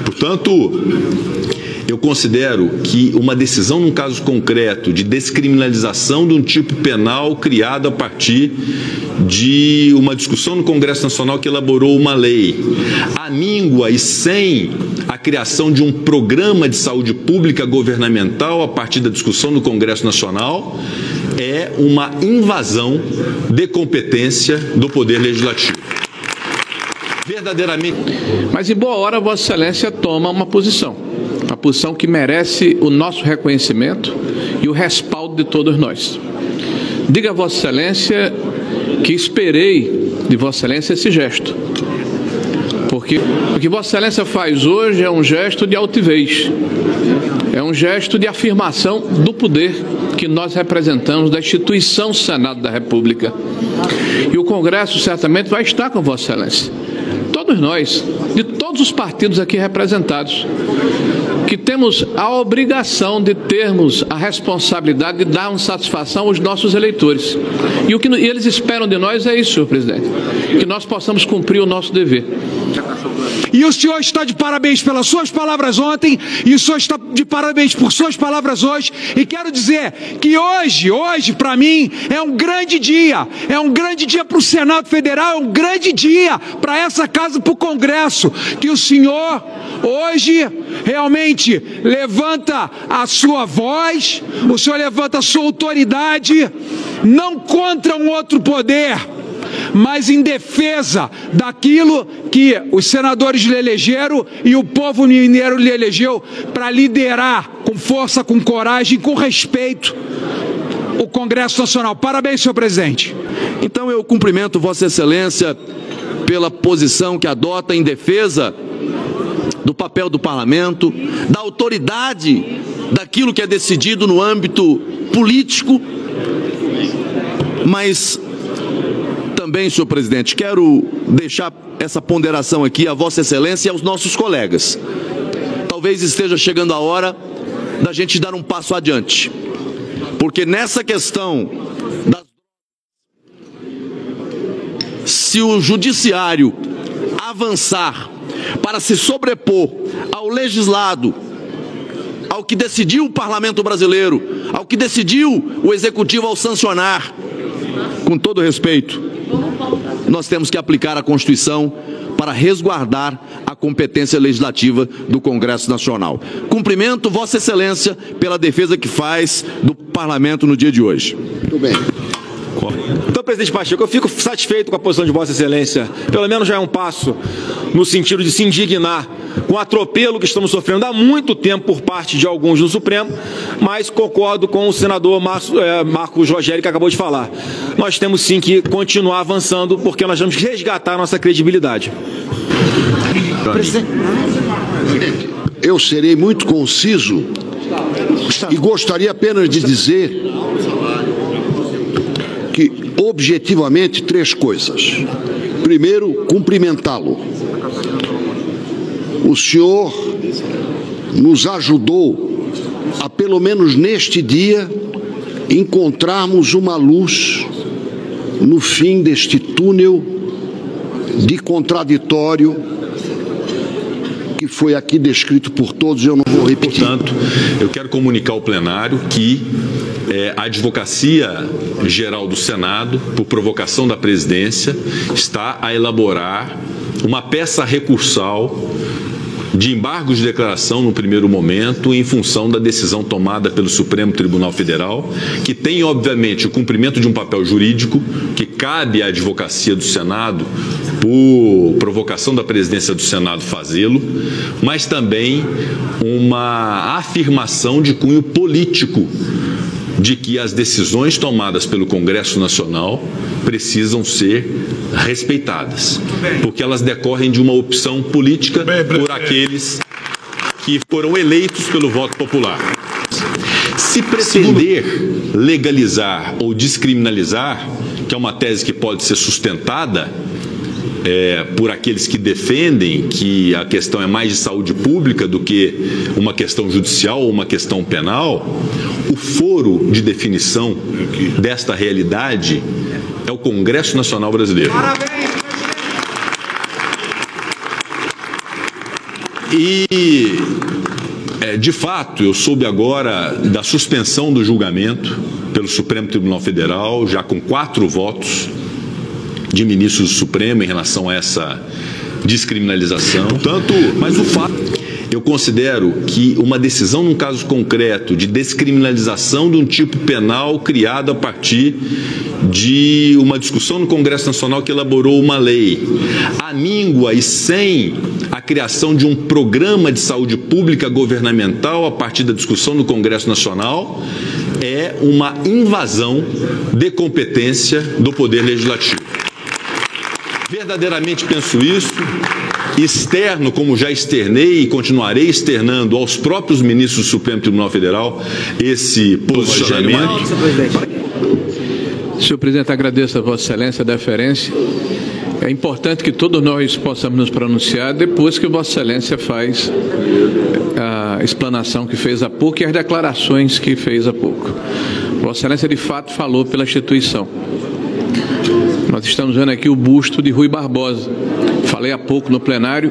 Portanto, eu considero que uma decisão num caso concreto de descriminalização de um tipo penal criado a partir de uma discussão no Congresso Nacional que elaborou uma lei, amíngua e sem a criação de um programa de saúde pública governamental a partir da discussão no Congresso Nacional, é uma invasão de competência do Poder Legislativo. Verdadeiramente. Mas em boa hora Vossa Excelência toma uma posição que merece o nosso reconhecimento e o respaldo de todos nós. Diga a Vossa Excelência que esperei de Vossa Excelência esse gesto, porque o que Vossa Excelência faz hoje é um gesto de altivez, é um gesto de afirmação do poder que nós representamos, da instituição Senado da República. E o Congresso certamente vai estar com Vossa Excelência. Todos nós, de todos os partidos aqui representados, que temos a obrigação de termos a responsabilidade de darmos satisfação aos nossos eleitores. E o que eles esperam de nós é isso, senhor presidente, que nós possamos cumprir o nosso dever. E o senhor está de parabéns pelas suas palavras ontem, e o senhor está de parabéns por suas palavras hoje, e quero dizer que hoje para mim é um grande dia para o Senado Federal, é um grande dia para essa casa, para o Congresso, que o senhor hoje realmente levanta a sua voz, o senhor levanta a sua autoridade, não contra um outro poder, mas em defesa daquilo que os senadores lhe elegeram e o povo mineiro lhe elegeu para liderar com força, com coragem, com respeito o Congresso Nacional. Parabéns, senhor presidente. Então eu cumprimento Vossa Excelência pela posição que adota em defesa do papel do Parlamento, da autoridade daquilo que é decidido no âmbito político, mas também, senhor presidente, quero deixar essa ponderação aqui a Vossa Excelência e aos nossos colegas. Talvez esteja chegando a hora da gente dar um passo adiante, porque nessa questão se o judiciário avançar para se sobrepor ao legislado, ao que decidiu o Parlamento brasileiro, ao que decidiu o Executivo ao sancionar, com todo respeito, nós temos que aplicar a Constituição para resguardar a competência legislativa do Congresso Nacional. Cumprimento Vossa Excelência pela defesa que faz do Parlamento no dia de hoje. Muito bem. Então, presidente Pacheco, eu fico satisfeito com a posição de Vossa Excelência. Pelo menos já é um passo no sentido de se indignar com o atropelo que estamos sofrendo há muito tempo por parte de alguns do Supremo, mas concordo com o senador Marcos Rogério, que acabou de falar. Nós temos sim que continuar avançando, porque nós vamos resgatar a nossa credibilidade. Presidente, eu serei muito conciso e gostaria apenas de dizer que, objetivamente, três coisas. Primeiro, cumprimentá-lo. O senhor nos ajudou a, pelo menos neste dia, encontrarmos uma luz no fim deste túnel de contraditório que foi aqui descrito por todos, eu não vou repetir. Portanto, eu quero comunicar ao plenário que a Advocacia Geral do Senado, por provocação da presidência, está a elaborar uma peça recursal de embargos de declaração no primeiro momento, em função da decisão tomada pelo Supremo Tribunal Federal, que tem, obviamente, o cumprimento de um papel jurídico que cabe à Advocacia do Senado, por provocação da presidência do Senado, fazê-lo, mas também uma afirmação de cunho político de que as decisões tomadas pelo Congresso Nacional precisam ser respeitadas, porque elas decorrem de uma opção política por aqueles que foram eleitos pelo voto popular. Se pretender legalizar ou descriminalizar, que é uma tese que pode ser sustentada por aqueles que defendem que a questão é mais de saúde pública do que uma questão judicial ou uma questão penal, o foro de definição desta realidade é o Congresso Nacional Brasileiro. Parabéns, De fato, eu soube agora da suspensão do julgamento pelo Supremo Tribunal Federal, já com 4 votos de ministros do Supremo em relação a essa descriminalização. Mas o fato, eu considero que uma decisão num caso concreto de descriminalização de um tipo penal criado a partir de uma discussão no Congresso Nacional que elaborou uma lei, à míngua e sem a criação de um programa de saúde pública governamental a partir da discussão no Congresso Nacional, é uma invasão de competência do Poder Legislativo. Verdadeiramente penso isso, externo, como já externei e continuarei externando aos próprios ministros do Supremo Tribunal Federal esse posicionamento. Senhor presidente, agradeço a Vossa Excelência a deferência. É importante que todos nós possamos nos pronunciar depois que Vossa Excelência faz a explanação que fez há pouco e as declarações que fez há pouco. Vossa Excelência, de fato, falou pela instituição. Nós estamos vendo aqui o busto de Rui Barbosa. Falei há pouco no plenário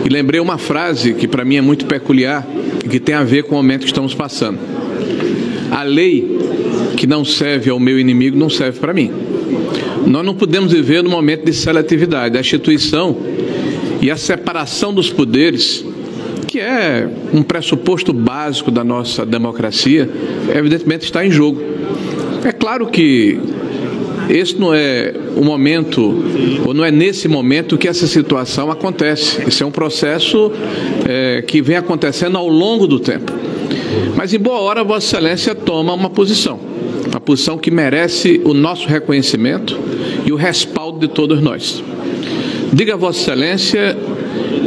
e lembrei uma frase que para mim é muito peculiar e que tem a ver com o momento que estamos passando. A lei que não serve ao meu inimigo não serve para mim. Nós não podemos viver no momento de seletividade. A instituição e a separação dos poderes, que é um pressuposto básico da nossa democracia, evidentemente está em jogo. É claro que esse não é o momento, ou não é nesse momento que essa situação acontece. Esse é um processo que vem acontecendo ao longo do tempo. Mas em boa hora Vossa Excelência toma uma posição que merece o nosso reconhecimento e o respaldo de todos nós. Diga a Vossa Excelência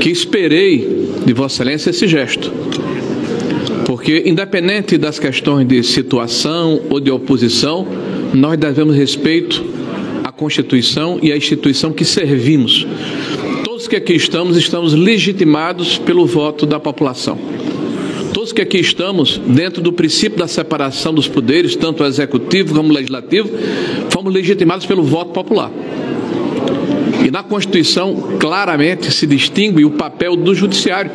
que esperei de Vossa Excelência esse gesto, porque independente das questões de situação ou de oposição, nós devemos respeito à Constituição e à instituição que servimos. Todos que aqui estamos legitimados pelo voto da população. Todos que aqui estamos, dentro do princípio da separação dos poderes, tanto o executivo como o legislativo, fomos legitimados pelo voto popular. E na Constituição claramente se distingue o papel do judiciário,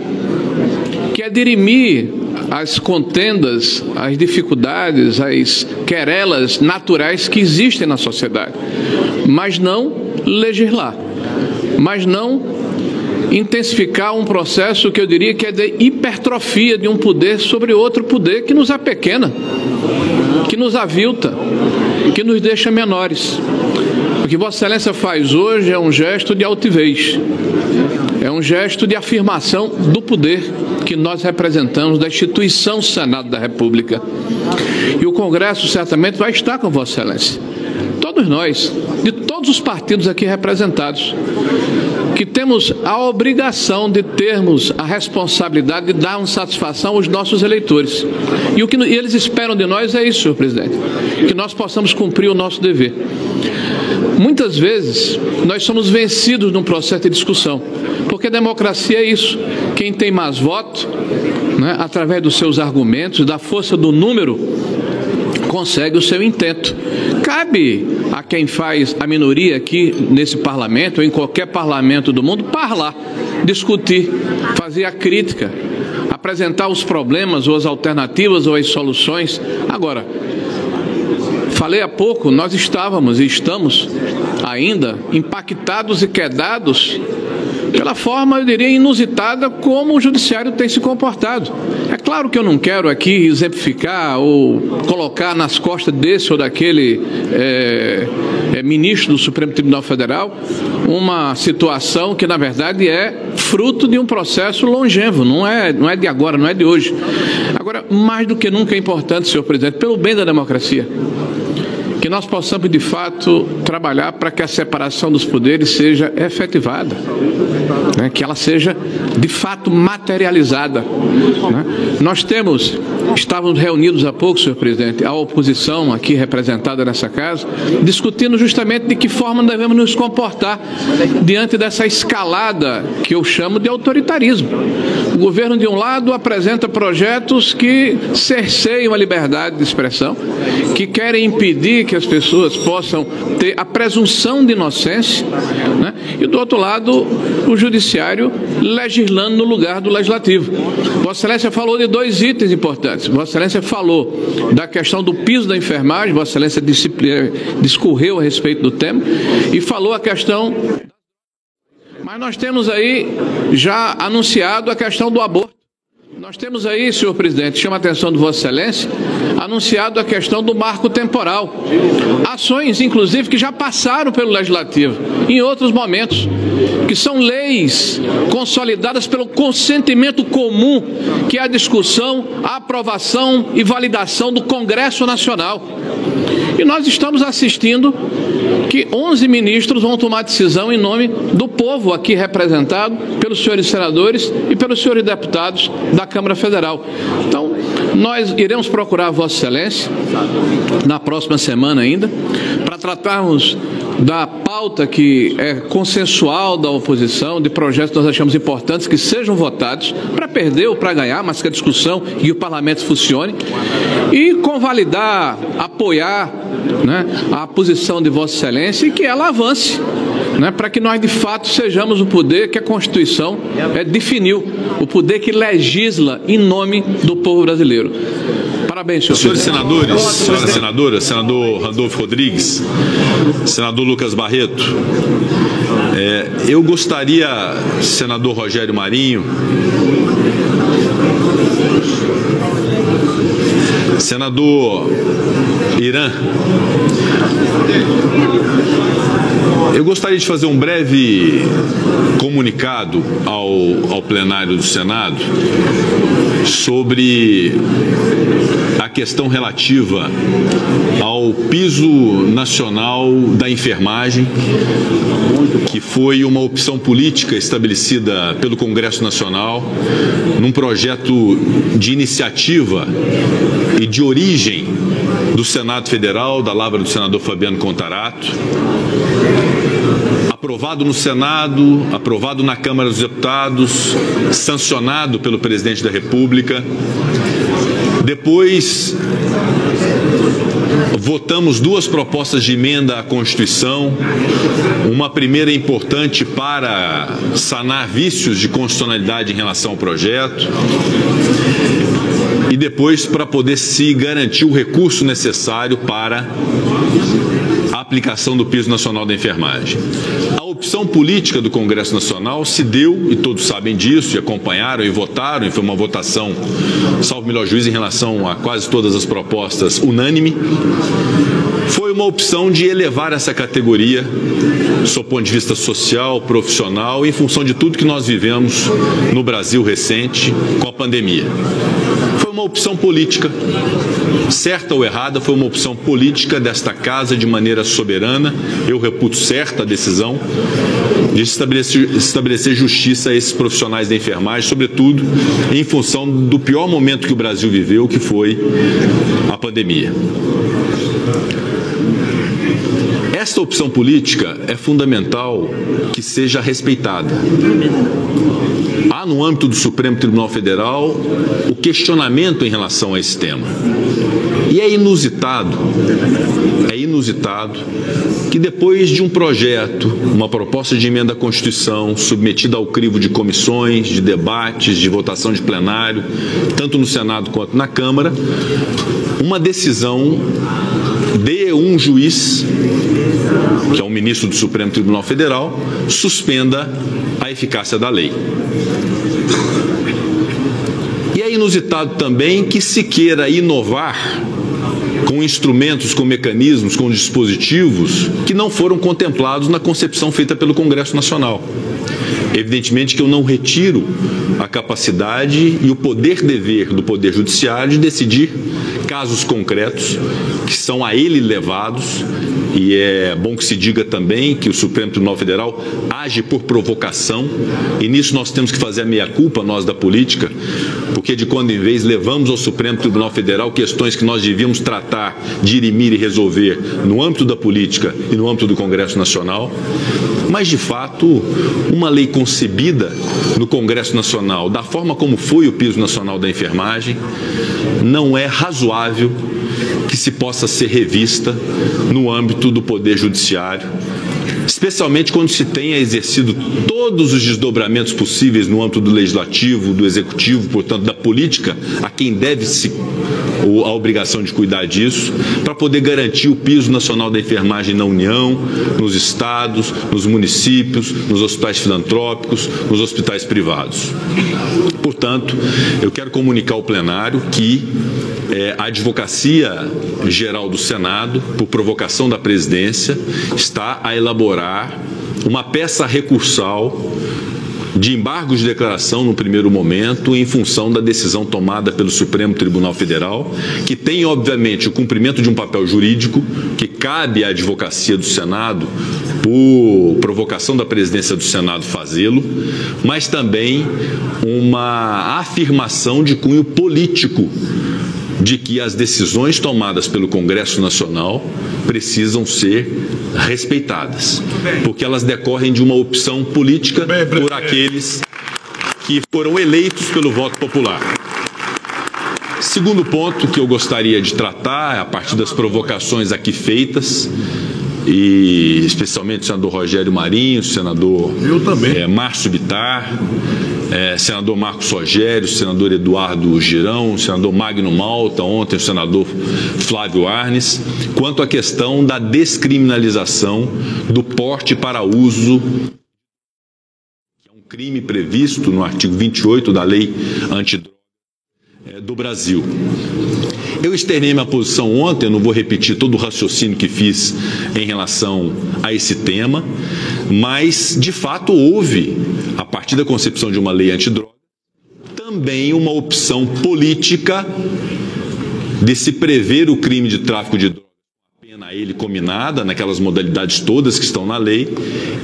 que é dirimir as contendas, as dificuldades, as querelas naturais que existem na sociedade, mas não legislar, mas não intensificar um processo que eu diria que é de hipertrofia de um poder sobre outro poder que nos apequena, que nos avilta, que nos deixa menores. O que Vossa Excelência faz hoje é um gesto de altivez, é um gesto de afirmação do poder que nós representamos, da instituição Senado da República. E o Congresso certamente vai estar com Vossa Excelência. Todos nós, de todos os partidos aqui representados, que temos a obrigação de termos a responsabilidade de dar uma satisfação aos nossos eleitores. E o que eles esperam de nós é isso, senhor presidente, que nós possamos cumprir o nosso dever. Muitas vezes nós somos vencidos num processo de discussão, porque a democracia é isso. Quem tem mais voto, né, através dos seus argumentos, da força do número, consegue o seu intento. Cabe a quem faz a minoria aqui nesse parlamento, ou em qualquer parlamento do mundo, falar, discutir, fazer a crítica, apresentar os problemas, ou as alternativas, ou as soluções. Agora, falei há pouco, nós estávamos e estamos ainda impactados e quedados pela forma, eu diria, inusitada como o judiciário tem se comportado. É claro que eu não quero aqui exemplificar ou colocar nas costas desse ou daquele ministro do Supremo Tribunal Federal uma situação que, na verdade, é fruto de um processo longevo, não é de agora, não é de hoje. Agora, mais do que nunca é importante, senhor presidente, pelo bem da democracia, que nós possamos, de fato, trabalhar para que a separação dos poderes seja efetivada, né? Que ela seja, de fato, materializada, né? Nós estávamos reunidos há pouco, senhor presidente, a oposição aqui representada nessa casa, discutindo justamente de que forma devemos nos comportar diante dessa escalada que eu chamo de autoritarismo. O governo, de um lado, apresenta projetos que cerceiam a liberdade de expressão, que querem impedir que as pessoas possam ter a presunção de inocência, né? E, do outro lado, o judiciário legislando no lugar do legislativo. Vossa Excelência falou de dois itens importantes. Vossa Excelência falou da questão do piso da enfermagem, Vossa Excelência discorreu a respeito do tema, e falou a questão... Mas nós temos aí já anunciado a questão do aborto. Nós temos aí, senhor presidente, chama a atenção de Vossa Excelência, anunciado a questão do marco temporal. Ações, inclusive, que já passaram pelo Legislativo em outros momentos, que são leis consolidadas pelo consentimento comum, que é a discussão, a aprovação e validação do Congresso Nacional. E nós estamos assistindo que 11 ministros vão tomar decisão em nome do povo aqui representado pelos senhores senadores e pelos senhores deputados da Câmara Federal. Então, nós iremos procurar Vossa Excelência na próxima semana ainda para tratarmos da pauta que é consensual da oposição, de projetos que nós achamos importantes que sejam votados, para perder ou para ganhar, mas que a discussão e o parlamento funcione, e convalidar, apoiar, né, a posição de Vossa Excelência e que ela avance, né, para que nós de fato sejamos o poder que a Constituição definiu, o poder que legisla em nome do povo brasileiro. Parabéns, senhor. Senhores senadores, senhora senadora, senador Randolfo Rodrigues, senador Lucas Barreto, eu gostaria, senador Rogério Marinho, senador Irã, eu gostaria de fazer um breve comunicado ao plenário do Senado sobre a questão relativa ao piso nacional da enfermagem, que foi uma opção política estabelecida pelo Congresso Nacional num projeto de iniciativa e de origem do Senado Federal, da lavra do senador Fabiano Contarato, aprovado no Senado, aprovado na Câmara dos Deputados, sancionado pelo presidente da República. Depois, votamos duas propostas de emenda à Constituição, uma primeira importante para sanar vícios de constitucionalidade em relação ao projeto, e depois para poder se garantir o recurso necessário para a aplicação do piso nacional da enfermagem. A opção política do Congresso Nacional se deu, e todos sabem disso, e acompanharam e votaram, e foi uma votação, salvo melhor juízo, em relação a quase todas as propostas, unânime. Foi uma opção de elevar essa categoria, do seu ponto de vista social, profissional, em função de tudo que nós vivemos no Brasil recente com a pandemia. Foi uma opção política, certa ou errada, foi uma opção política desta casa de maneira soberana. Eu reputo certa a decisão de estabelecer justiça a esses profissionais da enfermagem, sobretudo em função do pior momento que o Brasil viveu, que foi a pandemia. Esta opção política é fundamental que seja respeitada. Há no âmbito do Supremo Tribunal Federal o questionamento em relação a esse tema. E é inusitado que depois de um projeto, uma proposta de emenda à Constituição, submetida ao crivo de comissões, de debates, de votação de plenário, tanto no Senado quanto na Câmara, uma decisão de um juiz, que é um ministro do Supremo Tribunal Federal, suspenda a eficácia da lei. E é inusitado também que se queira inovar com instrumentos, com mecanismos, com dispositivos que não foram contemplados na concepção feita pelo Congresso Nacional. Evidentemente que eu não retiro a capacidade e o poder-dever do Poder Judiciário de decidir casos concretos que são a ele levados, e é bom que se diga também que o Supremo Tribunal Federal age por provocação, e nisso nós temos que fazer a meia-culpa, nós da política, porque de quando em vez levamos ao Supremo Tribunal Federal questões que nós devíamos tratar, dirimir e resolver no âmbito da política e no âmbito do Congresso Nacional. Mas, de fato, uma lei concebida no Congresso Nacional, da forma como foi o piso nacional da enfermagem, não é razoável que se possa ser revista no âmbito do Poder Judiciário, especialmente quando se tenha exercido todos os desdobramentos possíveis no âmbito do Legislativo, do Executivo, portanto, da política, a quem deve-se a obrigação de cuidar disso, para poder garantir o piso nacional da enfermagem na União, nos estados, nos municípios, nos hospitais filantrópicos, nos hospitais privados. Portanto, eu quero comunicar ao plenário que a Advocacia Geral do Senado, por provocação da presidência, está a elaborar uma peça recursal de embargos de declaração no primeiro momento, em função da decisão tomada pelo Supremo Tribunal Federal, que tem, obviamente, o cumprimento de um papel jurídico que cabe à Advocacia do Senado, por provocação da presidência do Senado, fazê-lo, mas também uma afirmação de cunho político de que as decisões tomadas pelo Congresso Nacional precisam ser respeitadas, porque elas decorrem de uma opção política por aqueles que foram eleitos pelo voto popular. Segundo ponto que eu gostaria de tratar, a partir das provocações aqui feitas, e especialmente o senador Rogério Marinho, o senador Márcio Bittar, senador Marcos Rogério, senador Eduardo Girão, senador Magno Malta, ontem o senador Flávio Arnes, quanto à questão da descriminalização do porte para uso, que é um crime previsto no artigo 28 da Lei Antidrogas do Brasil. Eu externei minha posição ontem, eu não vou repetir todo o raciocínio que fiz em relação a esse tema, mas, de fato, houve, a partir da concepção de uma lei antidroga, também uma opção política de se prever o crime de tráfico de drogas, a pena a ele combinada, naquelas modalidades todas que estão na lei,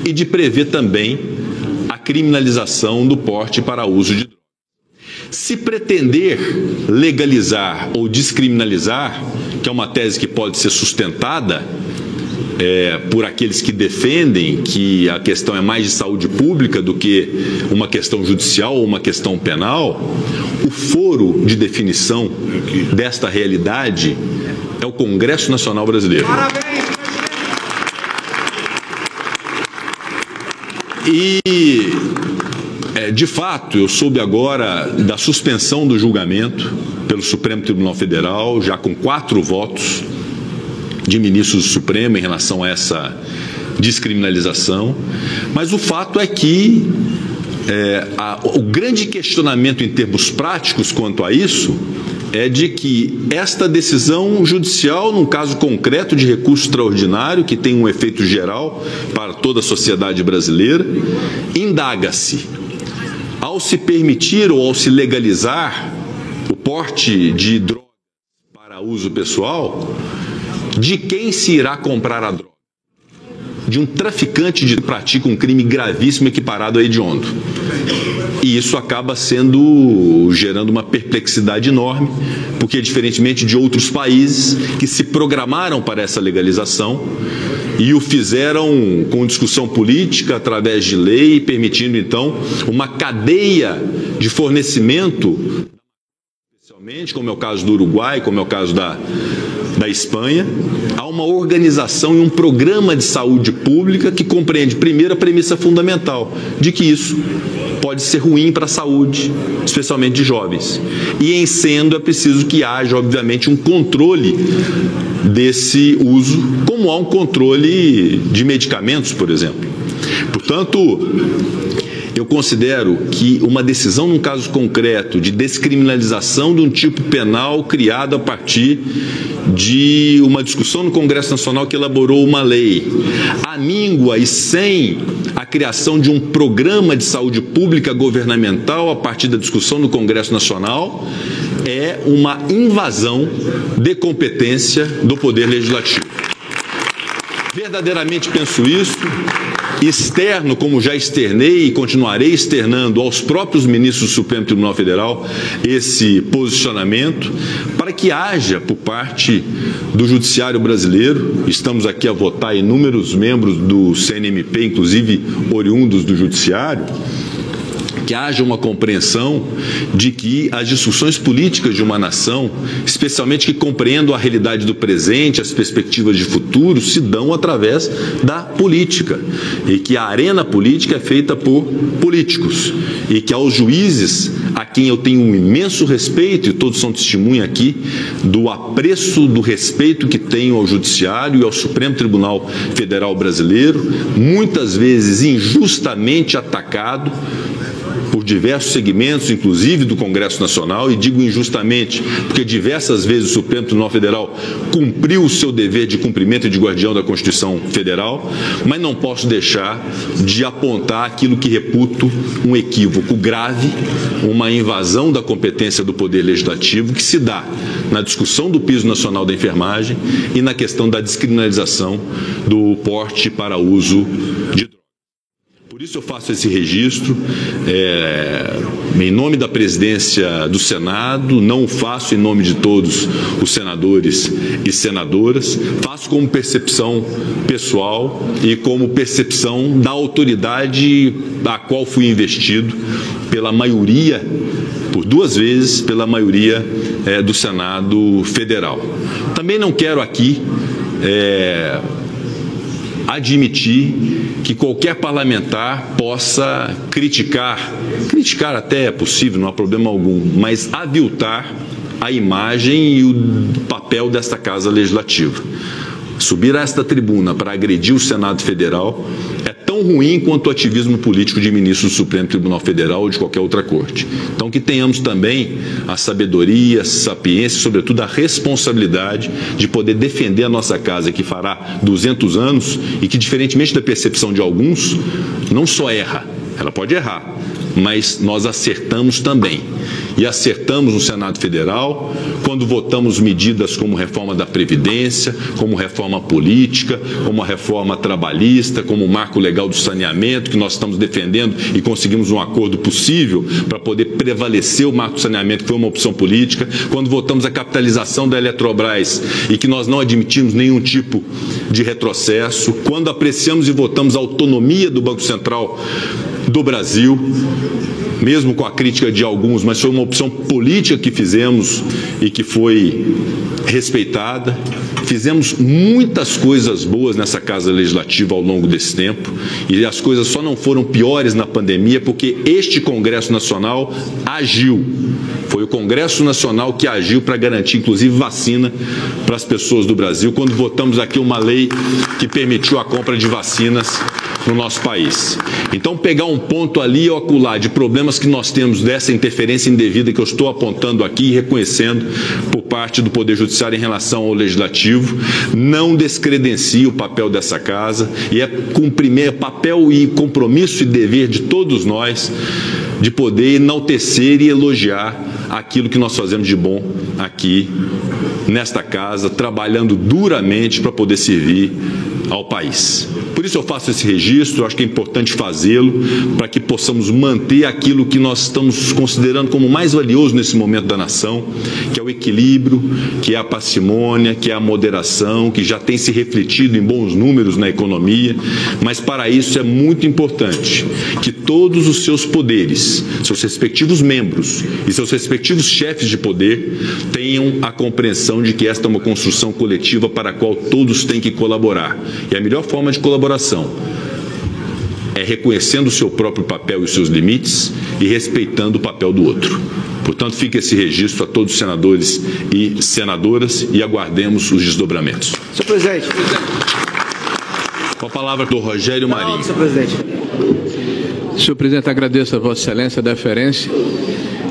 e de prever também a criminalização do porte para uso de drogas. Se pretender legalizar ou descriminalizar, que é uma tese que pode ser sustentada por aqueles que defendem que a questão é mais de saúde pública do que uma questão judicial ou uma questão penal, o foro de definição desta realidade é o Congresso Nacional Brasileiro. Parabéns, presidente! De fato, eu soube agora da suspensão do julgamento pelo Supremo Tribunal Federal, já com 4 votos de ministros do Supremo em relação a essa descriminalização, mas o fato é que o grande questionamento em termos práticos quanto a isso é de que esta decisão judicial, num caso concreto de recurso extraordinário, que tem um efeito geral para toda a sociedade brasileira, indaga-se, ao se permitir ou ao se legalizar o porte de drogas para uso pessoal, de quem se irá comprar a droga? De um traficante que pratica um crime gravíssimo equiparado a hediondo. E isso acaba gerando uma perplexidade enorme, porque, diferentemente de outros países que se programaram para essa legalização e o fizeram com discussão política, através de lei, permitindo, então, uma cadeia de fornecimento, especialmente, como é o caso do Uruguai, como é o caso da Espanha, há uma organização e um programa de saúde pública que compreende, primeiro, a premissa fundamental de que isso pode ser ruim para a saúde, especialmente de jovens. E, em sendo, é preciso que haja, obviamente, um controle desse uso, como há um controle de medicamentos, por exemplo. Portanto, eu considero que uma decisão num caso concreto de descriminalização de um tipo penal criado a partir de uma discussão no Congresso Nacional que elaborou uma lei, amíngua e sem a criação de um programa de saúde pública governamental a partir da discussão no Congresso Nacional, é uma invasão de competência do Poder Legislativo. Verdadeiramente penso isso, externo, como já externei e continuarei externando aos próprios ministros do Supremo Tribunal Federal esse posicionamento, para que haja por parte do Judiciário brasileiro, estamos aqui a votar inúmeros membros do CNMP, inclusive oriundos do Judiciário, que haja uma compreensão de que as discussões políticas de uma nação, especialmente que compreendam a realidade do presente, as perspectivas de futuro, se dão através da política, e que a arena política é feita por políticos, e que aos juízes, a quem eu tenho um imenso respeito, e todos são testemunha aqui, do apreço, do respeito que tenho ao Judiciário e ao Supremo Tribunal Federal Brasileiro, muitas vezes injustamente atacado por diversos segmentos, inclusive do Congresso Nacional, e digo injustamente, porque diversas vezes o Supremo Tribunal Federal cumpriu o seu dever de cumprimento e de guardião da Constituição Federal, mas não posso deixar de apontar aquilo que reputo um equívoco grave, uma invasão da competência do Poder Legislativo que se dá na discussão do piso nacional da enfermagem e na questão da descriminalização do porte para uso de drogas. Por isso eu faço esse registro em nome da presidência do Senado, não o faço em nome de todos os senadores e senadoras, faço como percepção pessoal e como percepção da autoridade a qual fui investido pela maioria, por 2 vezes, pela maioria do Senado Federal. Também não quero aqui admitir que qualquer parlamentar possa criticar até é possível, não há problema algum, mas aviltar a imagem e o papel desta Casa Legislativa. Subir a esta tribuna para agredir o Senado Federal é tão ruim quanto o ativismo político de ministros do Supremo Tribunal Federal ou de qualquer outra corte. Então, que tenhamos também a sabedoria, a sapiência e, sobretudo, a responsabilidade de poder defender a nossa casa, que fará 200 anos e que, diferentemente da percepção de alguns, não só erra, ela pode errar, mas nós acertamos também. E acertamos no Senado Federal quando votamos medidas como reforma da Previdência, como reforma política, como a reforma trabalhista, como o marco legal do saneamento, que nós estamos defendendo e conseguimos um acordo possível para poder prevalecer o marco do saneamento, que foi uma opção política, quando votamos a capitalização da Eletrobras e que nós não admitimos nenhum tipo de retrocesso, quando apreciamos e votamos a autonomia do Banco Central do Brasil, mesmo com a crítica de alguns, mas foi uma opção política que fizemos e que foi respeitada. Fizemos muitas coisas boas nessa Casa Legislativa ao longo desse tempo e as coisas só não foram piores na pandemia porque este Congresso Nacional agiu. Foi o Congresso Nacional que agiu para garantir, inclusive, vacina para as pessoas do Brasil, quando votamos aqui uma lei que permitiu a compra de vacinas no nosso país. Então, pegar um ponto ali ou acolá de problemas que nós temos dessa interferência indevida que eu estou apontando aqui e reconhecendo por parte do Poder Judiciário em relação ao Legislativo, não descredencia o papel dessa Casa e é cumprir papel e compromisso e dever de todos nós de poder enaltecer e elogiar aquilo que nós fazemos de bom aqui nesta Casa, trabalhando duramente para poder servir ao país. Por isso eu faço esse registro, eu acho que é importante fazê-lo para que possamos manter aquilo que nós estamos considerando como mais valioso nesse momento da nação, que é o equilíbrio, que é a parcimônia, que é a moderação, que já tem se refletido em bons números na economia, mas para isso é muito importante que todos os seus poderes, seus respectivos membros e seus respectivos chefes de poder tenham a compreensão de que esta é uma construção coletiva para a qual todos têm que colaborar. E a melhor forma de colaboração é reconhecendo o seu próprio papel e os seus limites e respeitando o papel do outro. Portanto, fica esse registro a todos os senadores e senadoras e aguardemos os desdobramentos. Senhor presidente. Com a palavra do Rogério Marinho. Senhor presidente. Senhor presidente, agradeço a Vossa Excelência a deferência.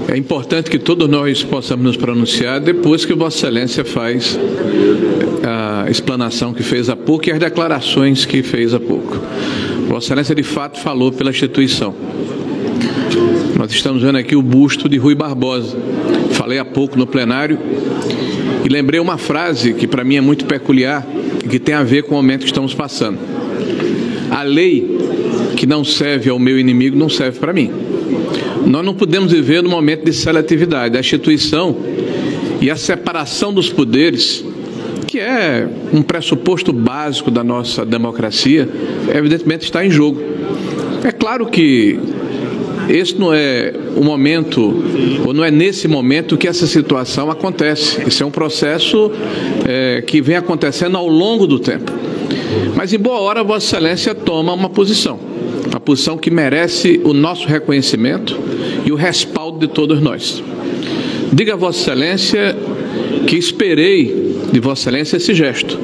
É importante que todos nós possamos nos pronunciar depois que Vossa Excelência faz a explanação que fez há pouco e as declarações que fez há pouco. Vossa Excelência, de fato, falou pela instituição. Nós estamos vendo aqui o busto de Rui Barbosa. Falei há pouco no plenário e lembrei uma frase que para mim é muito peculiar e que tem a ver com o momento que estamos passando. A lei que não serve ao meu inimigo não serve para mim. Nós não podemos viver num momento de seletividade. A instituição e a separação dos poderes, que é um pressuposto básico da nossa democracia, evidentemente está em jogo. É claro que esse não é o momento, ou não é nesse momento que essa situação acontece. Esse é um processo que vem acontecendo ao longo do tempo. Mas em boa hora Vossa Excelência toma uma posição que merece o nosso reconhecimento e o respaldo de todos nós. Diga a Vossa Excelência que esperei de Vossa Excelência esse gesto,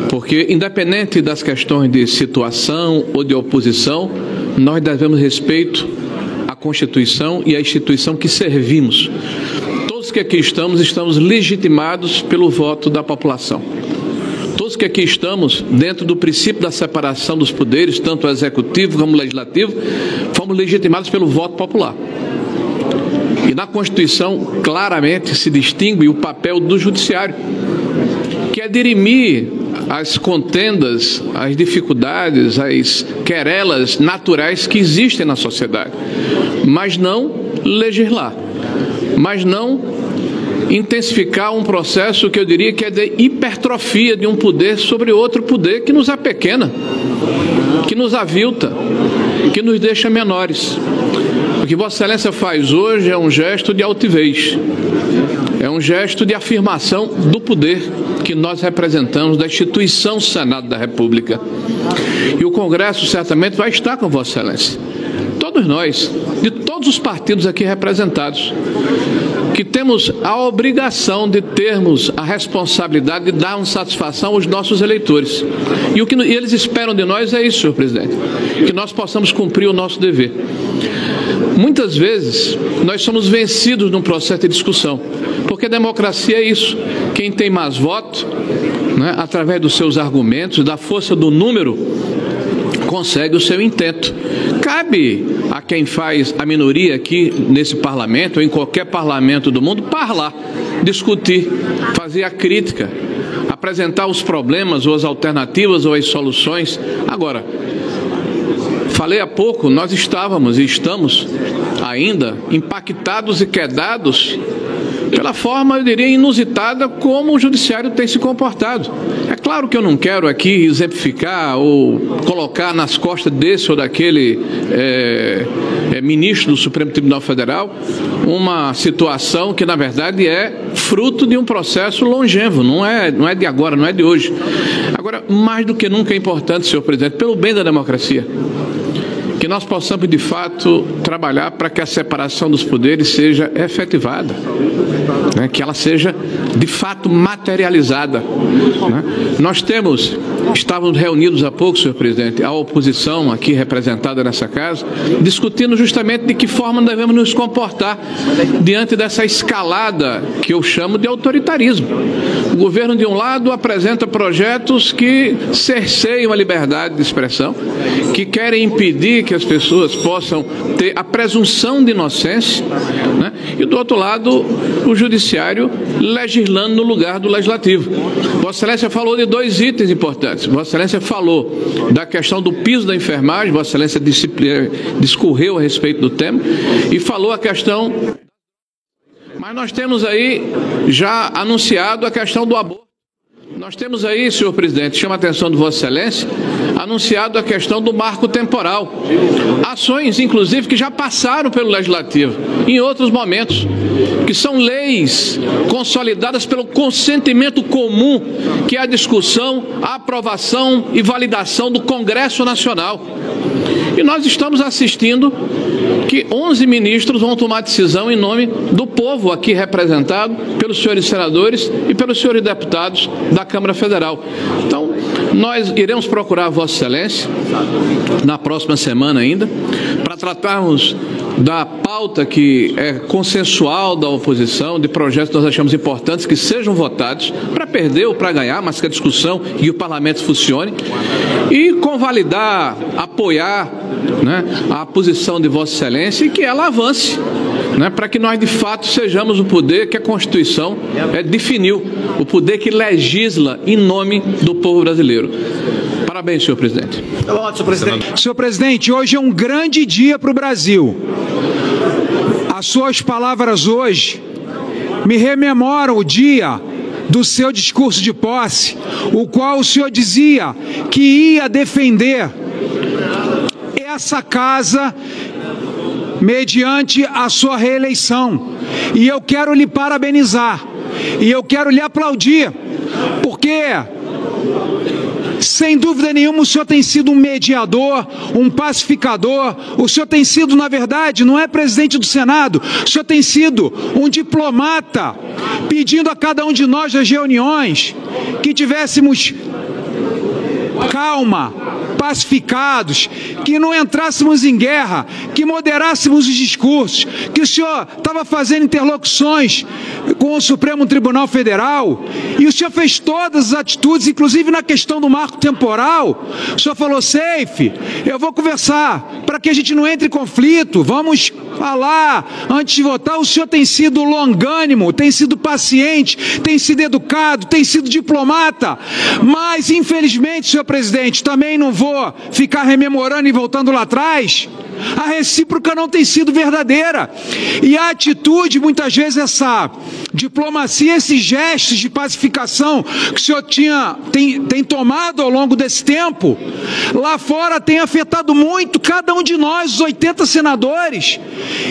porque independente das questões de situação ou de oposição, nós devemos respeito à Constituição e à instituição que servimos. Todos que aqui estamos legitimados pelo voto da população. Todos que aqui estamos, dentro do princípio da separação dos poderes, tanto o executivo como o legislativo, fomos legitimados pelo voto popular. E na Constituição claramente se distingue o papel do judiciário, que é dirimir as contendas, as dificuldades, as querelas naturais que existem na sociedade, mas não legislar, mas não intensificar um processo que eu diria que é de hipertrofia de um poder sobre outro poder que nos apequena, que nos avilta, que nos deixa menores. O que Vossa Excelência faz hoje é um gesto de altivez, é um gesto de afirmação do poder que nós representamos, da instituição Senado da República. E o Congresso certamente vai estar com Vossa Excelência. Todos nós, de todos os partidos aqui representados, que temos a obrigação de termos a responsabilidade de darmos satisfação aos nossos eleitores. E o que eles esperam de nós é isso, senhor presidente, que nós possamos cumprir o nosso dever. Muitas vezes nós somos vencidos num processo de discussão, porque a democracia é isso. Quem tem mais votos, né, através dos seus argumentos, da força do número, consegue o seu intento. Cabe a quem faz a minoria aqui nesse parlamento, ou em qualquer parlamento do mundo, falar, discutir, fazer a crítica, apresentar os problemas, ou as alternativas, ou as soluções. Agora, falei há pouco, nós estávamos e estamos ainda impactados e quedados pela forma, eu diria, inusitada como o judiciário tem se comportado. É claro que eu não quero aqui exemplificar ou colocar nas costas desse ou daquele ministro do Supremo Tribunal Federal uma situação que, na verdade, é fruto de um processo longevo, não é de agora, não é de hoje. Agora, mais do que nunca é importante, senhor presidente, pelo bem da democracia, que nós possamos, de fato, trabalhar para que a separação dos poderes seja efetivada, né? Que ela seja, de fato, materializada, né? Estávamos reunidos há pouco, senhor presidente, a oposição aqui representada nessa casa, discutindo justamente de que forma devemos nos comportar diante dessa escalada que eu chamo de autoritarismo. O governo, de um lado, apresenta projetos que cerceiam a liberdade de expressão, que querem impedir que as pessoas possam ter a presunção de inocência, né? E do outro lado, o judiciário legislando no lugar do legislativo. Vossa Excelência falou de dois itens importantes. Vossa Excelência falou da questão do piso da enfermagem, Vossa Excelência discorreu a respeito do tema, e falou a questão... Mas nós temos aí já anunciado a questão do aborto. Nós temos aí, senhor presidente, chama a atenção de Vossa Excelência, anunciado a questão do marco temporal. Ações, inclusive, que já passaram pelo Legislativo, em outros momentos, que são leis consolidadas pelo consentimento comum, que é a discussão, a aprovação e validação do Congresso Nacional. E nós estamos assistindo que 11 ministros vão tomar decisão em nome do povo aqui representado pelos senhores senadores e pelos senhores deputados da Câmara Federal. Então, nós iremos procurar Vossa Excelência na próxima semana ainda, para tratarmos da pauta que é consensual da oposição, de projetos que nós achamos importantes que sejam votados, para perder ou para ganhar, mas que a discussão e o parlamento funcione, e convalidar, apoiar, né, a posição de Vossa Excelência e que ela avance, né, para que nós de fato sejamos o poder que a Constituição definiu, o poder que legisla em nome do povo brasileiro. Parabéns, senhor presidente. Senhor presidente, hoje é um grande dia para o Brasil. As suas palavras hoje me rememoram o dia do seu discurso de posse, o qual o senhor dizia que ia defender essa casa mediante a sua reeleição. E eu quero lhe parabenizar, e eu quero lhe aplaudir, porque sem dúvida nenhuma o senhor tem sido um mediador, um pacificador, o senhor tem sido, na verdade, não é presidente do Senado, o senhor tem sido um diplomata, pedindo a cada um de nós nas reuniões que tivéssemos calma, pacificados, que não entrássemos em guerra, que moderássemos os discursos, que o senhor estava fazendo interlocuções com o Supremo Tribunal Federal, e o senhor fez todas as atitudes, inclusive na questão do marco temporal. O senhor falou: Seif, eu vou conversar, para que a gente não entre em conflito, vamos falar antes de votar. O senhor tem sido longânimo, tem sido paciente, tem sido educado, tem sido diplomata, mas infelizmente, senhor presidente, também não vou ficar rememorando e voltando lá atrás. A recíproca não tem sido verdadeira, e a atitude, muitas vezes, essa diplomacia, esses gestos de pacificação que o senhor tem tomado ao longo desse tempo, lá fora tem afetado muito cada um de nós, os 80 senadores,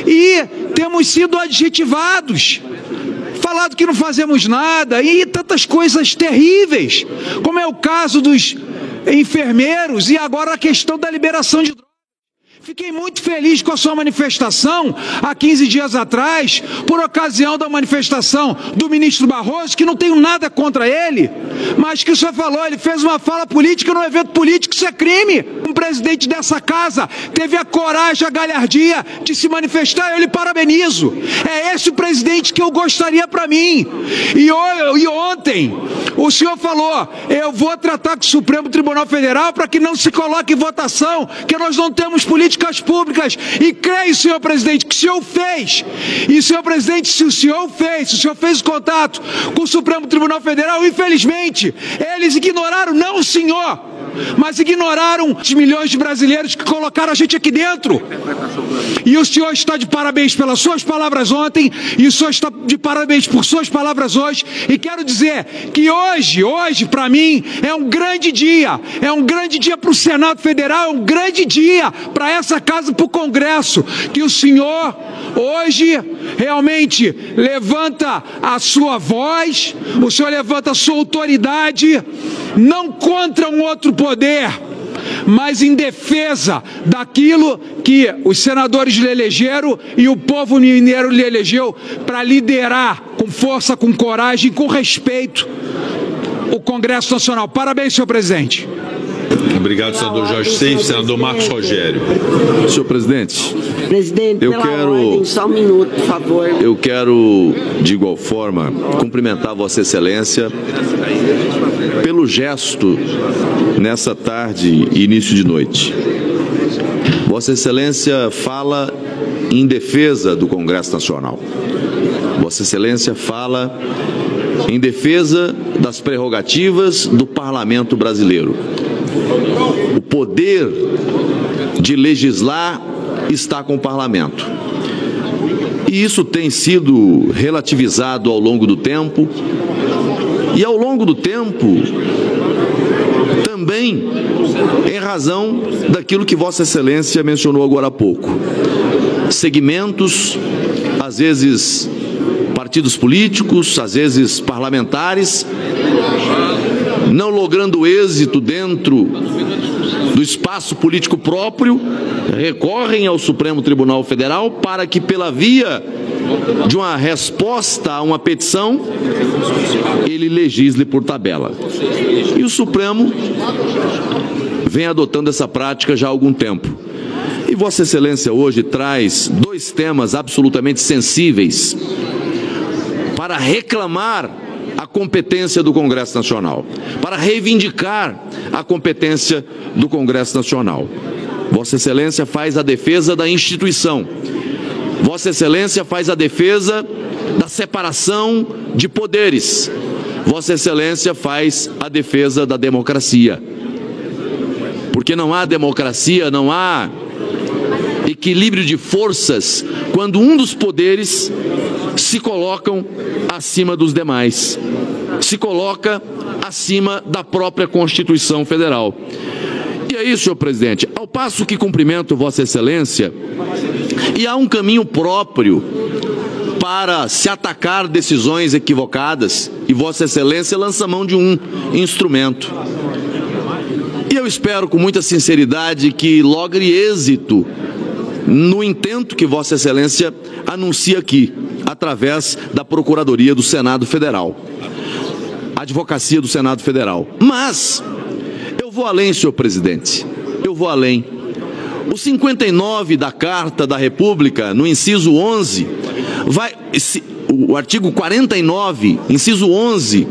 e temos sido adjetivados, falado que não fazemos nada, e tantas coisas terríveis, como é o caso dos enfermeiros e agora a questão da liberação de drogas. Fiquei muito feliz com a sua manifestação há 15 dias atrás, por ocasião da manifestação do ministro Barroso, que não tenho nada contra ele, mas que o senhor falou, ele fez uma fala política num evento político, isso é crime. Um presidente dessa casa teve a coragem, a galhardia de se manifestar, eu lhe parabenizo. É esse o presidente que eu gostaria para mim. E ontem o senhor falou: eu vou tratar com o Supremo Tribunal Federal para que não se coloque em votação, que nós não temos políticas públicas. E creio, senhor presidente, que o senhor fez. E, senhor presidente, se o senhor fez o contato com o Supremo Tribunal Federal, infelizmente, eles ignoraram, não o senhor, mas ignoraram os milhões de brasileiros que colocaram a gente aqui dentro. E o senhor está de parabéns pelas suas palavras ontem, e o senhor está de parabéns por suas palavras hoje, e quero dizer que hoje para mim é um grande dia para o Senado Federal, é um grande dia para essa casa, para o Congresso, que o senhor hoje realmente levanta a sua voz, o senhor levanta a sua autoridade, não contra um outro poder, mas em defesa daquilo que os senadores lhe elegeram e o povo mineiro lhe elegeu para liderar com força, com coragem, com respeito o Congresso Nacional. Parabéns, senhor presidente. Obrigado, senador Jorge Seif. Senador Marcos Rogério. Senhor presidente, ordem, só um minuto, por favor. Eu quero, de igual forma, cumprimentar Vossa Excelência pelo gesto nessa tarde e início de noite. Vossa Excelência fala em defesa do Congresso Nacional. Vossa Excelência fala em defesa das prerrogativas do Parlamento brasileiro. O poder de legislar está com o Parlamento. E isso tem sido relativizado ao longo do tempo. E ao longo do tempo, também em razão daquilo que Vossa Excelência mencionou agora há pouco. Segmentos, às vezes partidos políticos, às vezes parlamentares, não logrando êxito dentro do espaço político próprio, recorrem ao Supremo Tribunal Federal para que, pela via de uma resposta a uma petição, ele legisle por tabela. E o Supremo vem adotando essa prática já há algum tempo. E Vossa Excelência hoje traz dois temas absolutamente sensíveis para reclamar a competência do Congresso Nacional, para reivindicar a competência do Congresso Nacional. Vossa Excelência faz a defesa da instituição. Vossa Excelência faz a defesa da separação de poderes. Vossa Excelência faz a defesa da democracia. Porque não há democracia, não há equilíbrio de forças quando um dos poderes se colocam acima dos demais, se coloca acima da própria Constituição Federal. E é isso, senhor presidente, ao passo que cumprimento Vossa Excelência, e há um caminho próprio para se atacar decisões equivocadas, e Vossa Excelência lança mão de um instrumento. E eu espero com muita sinceridade que logre êxito no intento que Vossa Excelência anuncia aqui, através da Procuradoria do Senado Federal, Advocacia do Senado Federal. Mas eu vou além, senhor presidente, eu vou além. O 59 da Carta da República, no inciso 11, o artigo 49, inciso 11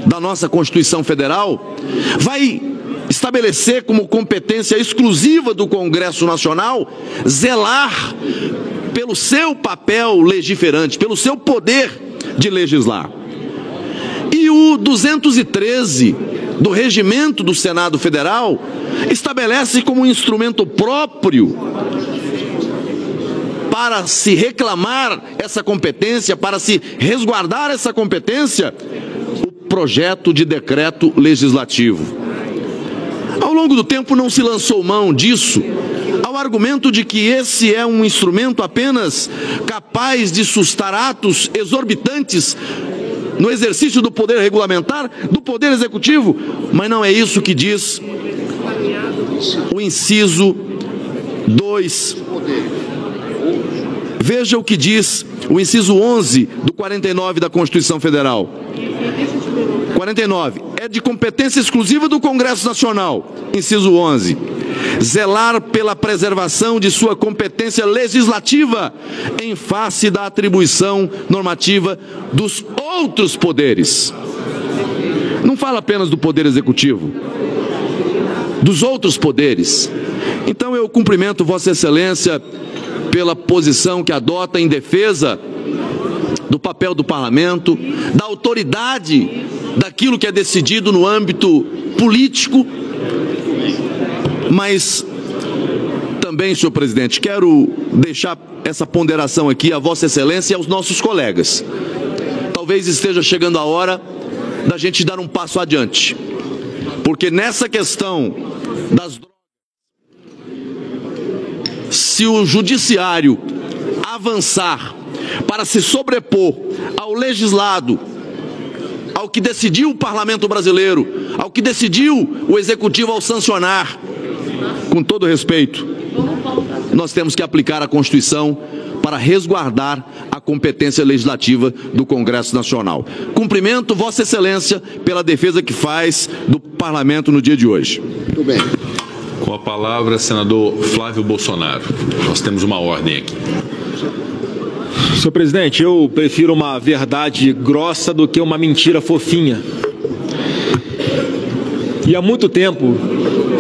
da nossa Constituição Federal, vai estabelecer como competência exclusiva do Congresso Nacional zelar pelo seu papel legiferante, pelo seu poder de legislar. E o 213 do Regimento do Senado Federal estabelece como instrumento próprio para se reclamar essa competência, para se resguardar essa competência, o projeto de decreto legislativo. Ao longo do tempo não se lançou mão disso, ao argumento de que esse é um instrumento apenas capaz de sustar atos exorbitantes no exercício do poder regulamentar, do poder executivo, mas não é isso que diz o inciso 2. Veja o que diz o inciso 11 do 49 da Constituição Federal. 49. É de competência exclusiva do Congresso Nacional, inciso 11, zelar pela preservação de sua competência legislativa em face da atribuição normativa dos outros poderes. Não fala apenas do Poder Executivo, dos outros poderes. Então eu cumprimento Vossa Excelência pela posição que adota em defesa do papel do Parlamento, da autoridade daquilo que é decidido no âmbito político, mas também, senhor presidente, quero deixar essa ponderação aqui a Vossa Excelência e aos nossos colegas. Talvez esteja chegando a hora da gente dar um passo adiante, porque nessa questão das drogas, se o judiciário avançar para se sobrepor ao legislado, ao que decidiu o Parlamento brasileiro, ao que decidiu o Executivo ao sancionar, com todo respeito, nós temos que aplicar a Constituição para resguardar a competência legislativa do Congresso Nacional. Cumprimento Vossa Excelência pela defesa que faz do Parlamento no dia de hoje. Muito bem. Com a palavra, senador Flávio Bolsonaro. Nós temos uma ordem aqui. Senhor presidente, eu prefiro uma verdade grossa do que uma mentira fofinha. E há muito tempo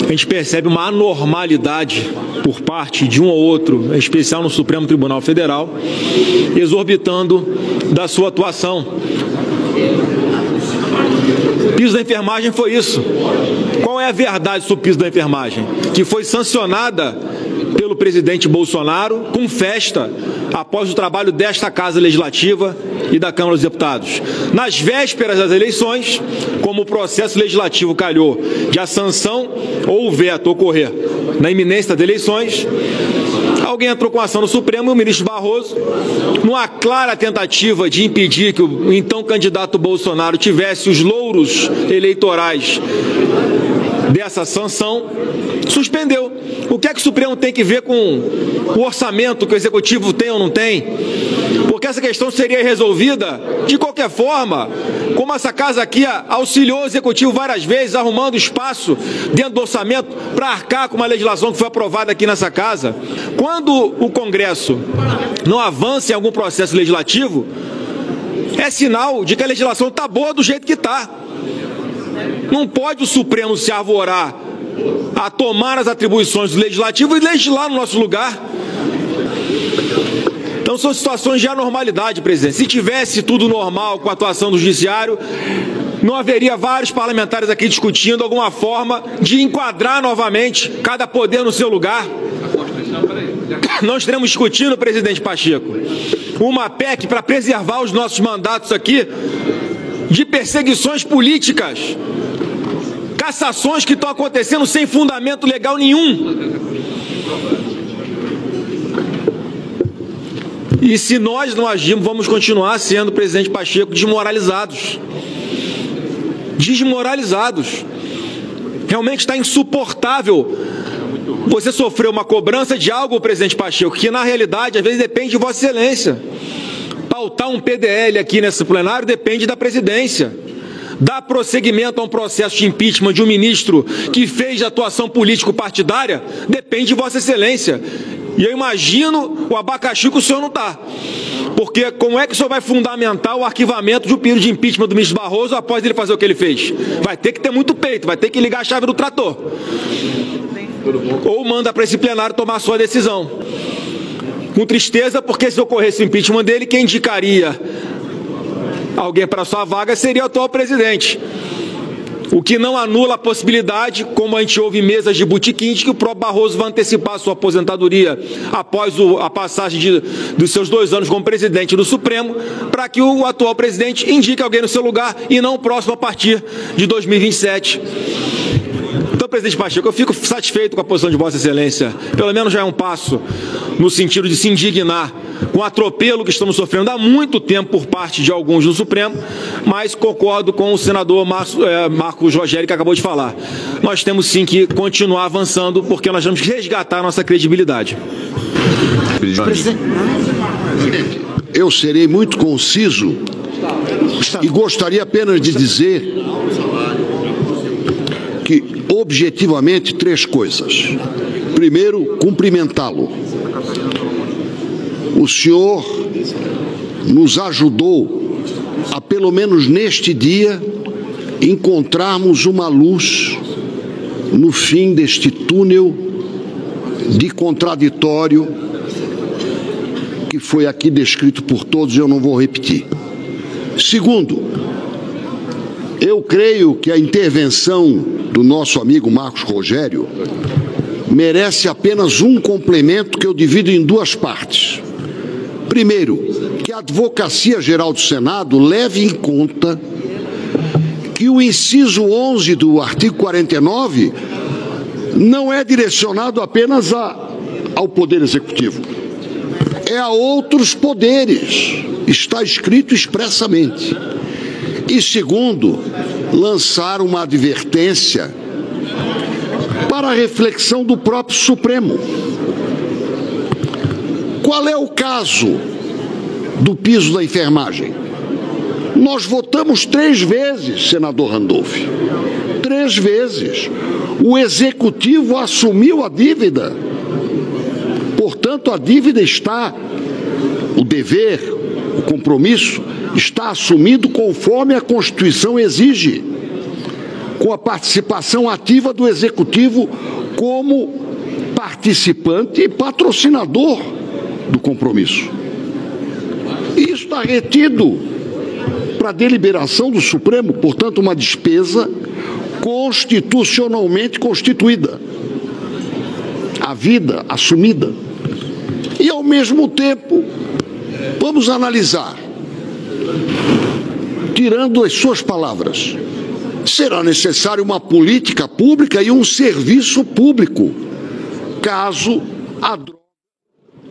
a gente percebe uma anormalidade por parte de um ou outro, em especial no Supremo Tribunal Federal, exorbitando da sua atuação. Piso da enfermagem foi isso. Qual é a verdade sobre o piso da enfermagem? Que foi sancionada pelo presidente Bolsonaro com festa após o trabalho desta Casa Legislativa e da Câmara dos Deputados. Nas vésperas das eleições, como o processo legislativo calhou de a sanção ou o veto ocorrer na iminência das eleições, alguém entrou com ação no Supremo e o ministro Barroso, numa clara tentativa de impedir que o então candidato Bolsonaro tivesse os louros eleitorais dessa sanção, suspendeu. O que é que o Supremo tem que ver com o orçamento que o Executivo tem ou não tem? Porque essa questão seria resolvida de qualquer forma, como essa casa aqui auxiliou o Executivo várias vezes, arrumando espaço dentro do orçamento para arcar com uma legislação que foi aprovada aqui nessa casa. Quando o Congresso não avança em algum processo legislativo, é sinal de que a legislação está boa do jeito que está. Não pode o Supremo se arvorar a tomar as atribuições do Legislativo e legislar no nosso lugar. Então são situações de anormalidade, presidente. Se tivesse tudo normal com a atuação do Judiciário, não haveria vários parlamentares aqui discutindo alguma forma de enquadrar novamente cada poder no seu lugar. Nós estaremos discutindo, presidente Pacheco, uma PEC para preservar os nossos mandatos aqui de perseguições políticas, cassações que estão acontecendo sem fundamento legal nenhum. E se nós não agirmos, vamos continuar sendo, presidente Pacheco, desmoralizados. Desmoralizados. Realmente está insuportável você sofrer uma cobrança de algo, presidente Pacheco, que na realidade às vezes depende de Vossa Excelência. Pautar um PDL aqui nesse plenário depende da presidência. Dar prosseguimento a um processo de impeachment de um ministro que fez atuação político-partidária depende de Vossa Excelência. E eu imagino o abacaxi que o senhor não está. Porque como é que o senhor vai fundamentar o arquivamento de um pedido de impeachment do ministro Barroso após ele fazer o que ele fez? Vai ter que ter muito peito, vai ter que ligar a chave do trator. Ou manda para esse plenário tomar a sua decisão. Com tristeza, porque se ocorresse o impeachment dele, quem indicaria alguém para a sua vaga seria o atual presidente. O que não anula a possibilidade, como a gente ouve em mesas de botequim, de que o próprio Barroso vai antecipar a sua aposentadoria após a passagem dos seus 2 anos como presidente do Supremo, para que o atual presidente indique alguém no seu lugar e não o próximo a partir de 2027. Então, presidente Pacheco, eu fico satisfeito com a posição de Vossa Excelência. Pelo menos já é um passo no sentido de se indignar com o atropelo que estamos sofrendo há muito tempo por parte de alguns do Supremo, mas concordo com o senador Marcos Rogério, que acabou de falar. Nós temos sim que continuar avançando, porque nós vamos resgatar a nossa credibilidade. Eu serei muito conciso e gostaria apenas de dizer que, objetivamente, 3 coisas. Primeiro, cumprimentá-lo. O senhor nos ajudou a, pelo menos neste dia, encontrarmos uma luz no fim deste túnel de contraditório que foi aqui descrito por todos e eu não vou repetir. Segundo, eu creio que a intervenção do nosso amigo Marcos Rogério merece apenas um complemento que eu divido em 2 partes. Primeiro, que a Advocacia Geral do Senado leve em conta que o inciso 11 do artigo 49 não é direcionado apenas ao Poder Executivo, é a outros poderes, está escrito expressamente. E segundo, lançar uma advertência para a reflexão do próprio Supremo. Qual é o caso do piso da enfermagem? Nós votamos 3 vezes, senador Randolph. 3 vezes. O Executivo assumiu a dívida. Portanto, a dívida está, o dever, o compromisso, está assumido conforme a Constituição exige, com a participação ativa do Executivo como participante e patrocinador do compromisso. E isso está retido para deliberação do Supremo, portanto, uma despesa constitucionalmente constituída, a vida assumida. E, ao mesmo tempo, vamos analisar, tirando as suas palavras, será necessária uma política pública e um serviço público, caso a droga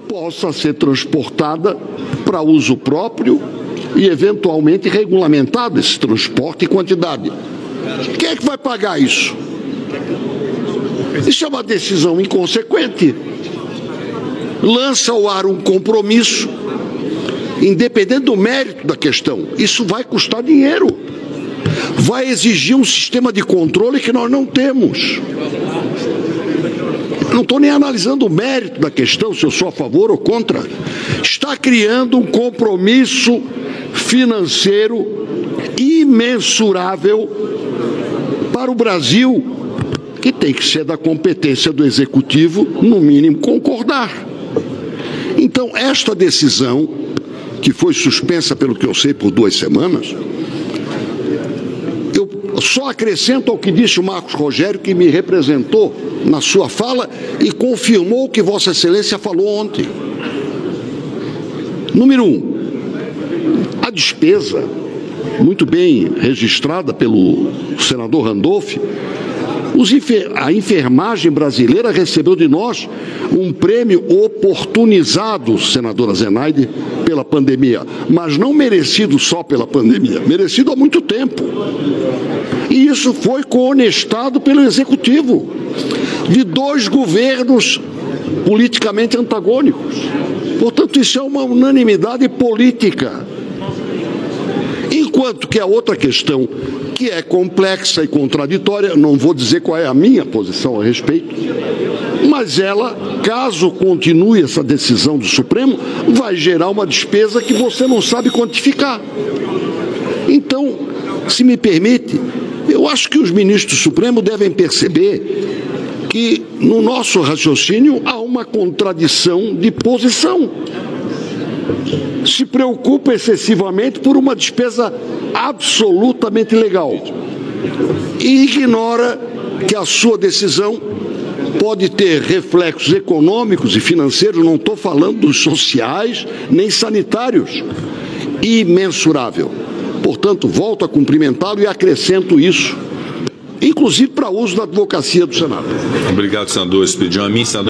possa ser transportada para uso próprio e, eventualmente, regulamentado esse transporte e quantidade. Quem é que vai pagar isso? Isso é uma decisão inconsequente. Lança ao ar um compromisso, independente do mérito da questão. Isso vai custar dinheiro. Vai exigir um sistema de controle que nós não temos. Não estou nem analisando o mérito da questão, se eu sou a favor ou contra. Está criando um compromisso financeiro imensurável para o Brasil, que tem que ser da competência do Executivo, no mínimo, concordar. Então, esta decisão, que foi suspensa, pelo que eu sei, por 2 semanas, eu só acrescento ao que disse o Marcos Rogério, que me representou na sua fala e confirmou o que Vossa Excelência falou ontem. Número 1, a despesa, muito bem registrada pelo senador Randolph, a enfermagem brasileira recebeu de nós um prêmio oportunizado, senadora Zenaide, pela pandemia, mas não merecido só pela pandemia, merecido há muito tempo. E isso foi coonestado pelo Executivo, de 2 governos politicamente antagônicos. Portanto, isso é uma unanimidade política. Enquanto que a outra questão, que é complexa e contraditória, não vou dizer qual é a minha posição a respeito, mas ela, caso continue essa decisão do Supremo, vai gerar uma despesa que você não sabe quantificar. Então, se me permite, eu acho que os ministros do Supremo devem perceber que no nosso raciocínio há uma contradição de posição. Se preocupa excessivamente por uma despesa absolutamente legal e ignora que a sua decisão pode ter reflexos econômicos e financeiros, não estou falando dos sociais nem sanitários, imensurável. Portanto, volto a cumprimentá-lo e acrescento isso, inclusive para uso da advocacia do Senado. Obrigado, senador. Expediu a mim, senador.